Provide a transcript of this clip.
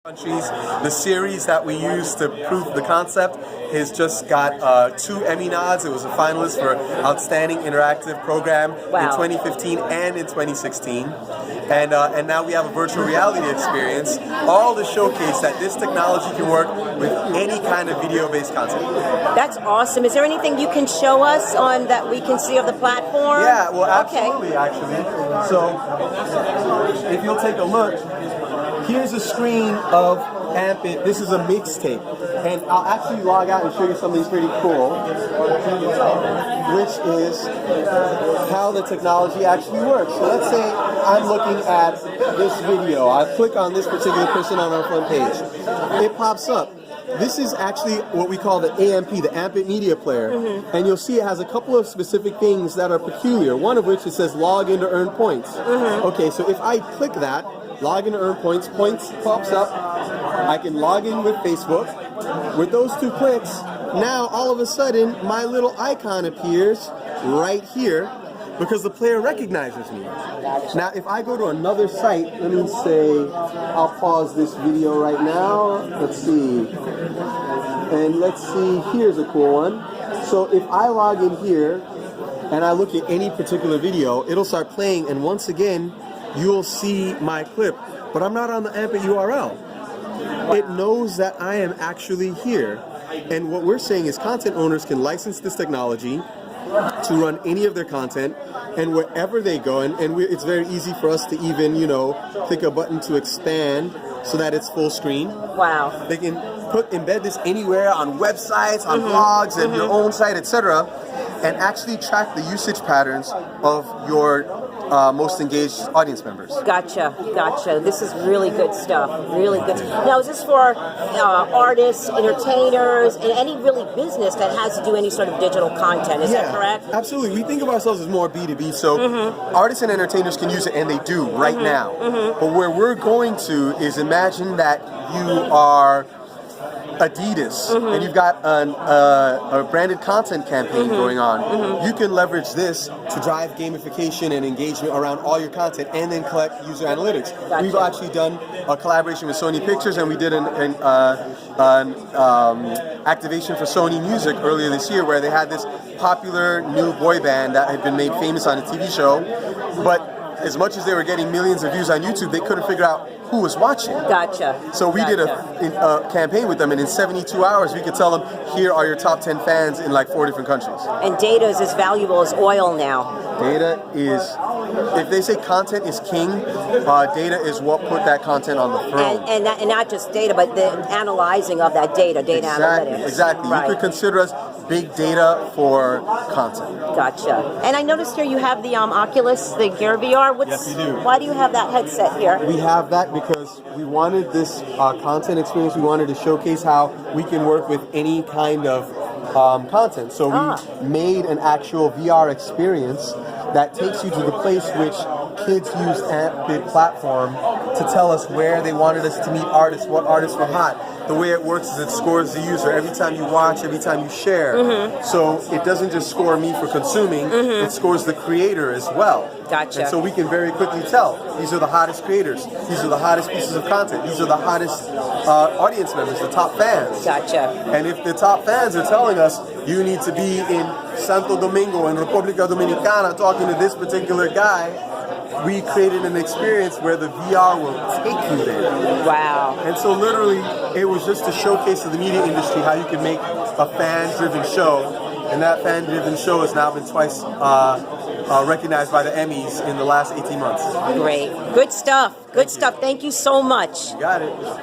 countries. The series that we used to prove the concept has just got 2 Emmy nods. It was a finalist for Outstanding Interactive Program in 2015 and in 2016. And now we have a virtual reality experience, all to showcase that this technology can work with any kind of video-based content. That's awesome. Is there anything you can show us on that we can see of the platform? Yeah, well, absolutely, actually. So, if you'll take a look, here's a screen of Amp.it. This is a mixtape. And I'll actually log out and show you something pretty cool, which is how the technology actually works. So let's say I'm looking at this video. I click on this particular person on our front page. It pops up. This is actually what we call the AMP, the Amp.it Media Player. And you'll see it has a couple of specific things that are peculiar. One of which it says log in to earn points. Okay, so if I click that, log in to earn points, points pops up. I can log in with Facebook. With those 2 clicks, now all of a sudden my little icon appears right here because the player recognizes me. Now if I go to another site, let me say, I'll pause this video right now. Let's see. And let's see, here's a cool one. So if I log in here and I look at any particular video, it'll start playing, and once again, you'll see my clip. But I'm not on the Amp.it URL. It knows that I am actually here. And what we're saying is content owners can license this technology to run any of their content, and wherever they go, and it's very easy for us to even, click a button to expand so that it's full screen. Wow. They can embed this anywhere on websites, on blogs, and your own site, etc., and actually track the usage patterns of your most engaged audience members. Gotcha. This is really good stuff. Really good. Now, is this for artists, entertainers, and any really business that has to do any sort of digital content? Is that correct? Absolutely. We think of ourselves as more B2B, so artists and entertainers can use it, and they do right now. But where we're going to is imagine that you are Adidas, and you've got a branded content campaign going on. You can leverage this to drive gamification and engagement around all your content, and then collect user analytics. Gotcha. We've actually done a collaboration with Sony Pictures, and we did an activation for Sony Music earlier this year, where they had this popular new boy band that had been made famous on a TV show, but as much as they were getting millions of views on YouTube, they couldn't figure out who was watching. Gotcha. So we did a campaign with them, and in 72 hours, we could tell them, here are your top 10 fans in like 4 different countries. And data is as valuable as oil now. Data is, if they say content is king, data is what put that content on the throne. And not just data, but the analyzing of that data analytics. Exactly. Right. You could consider us big data for content. Gotcha. And I noticed here you have the Oculus, the Gear VR. Yes, we do. Why do you have that headset here? We have that because we wanted this content experience. We wanted to showcase how we can work with any kind of content. So we made an actual VR experience that takes you to the place which kids use Amp.it platform to tell us where they wanted us to meet artists, what artists were hot. The way it works is it scores the user every time you watch, every time you share. So it doesn't just score me for consuming, it scores the creator as well. Gotcha. And so we can very quickly tell, these are the hottest creators, these are the hottest pieces of content, these are the hottest audience members, the top fans. Gotcha. And if the top fans are telling us, you need to be in Santo Domingo in República Dominicana talking to this particular guy, we created an experience where the VR will take you there. Wow. And so literally, it was just to showcase to the media industry how you can make a fan-driven show, and that fan-driven show has now been twice recognized by the Emmys in the last 18 months. Great. Good stuff. Good stuff. Thank you so much. You got it.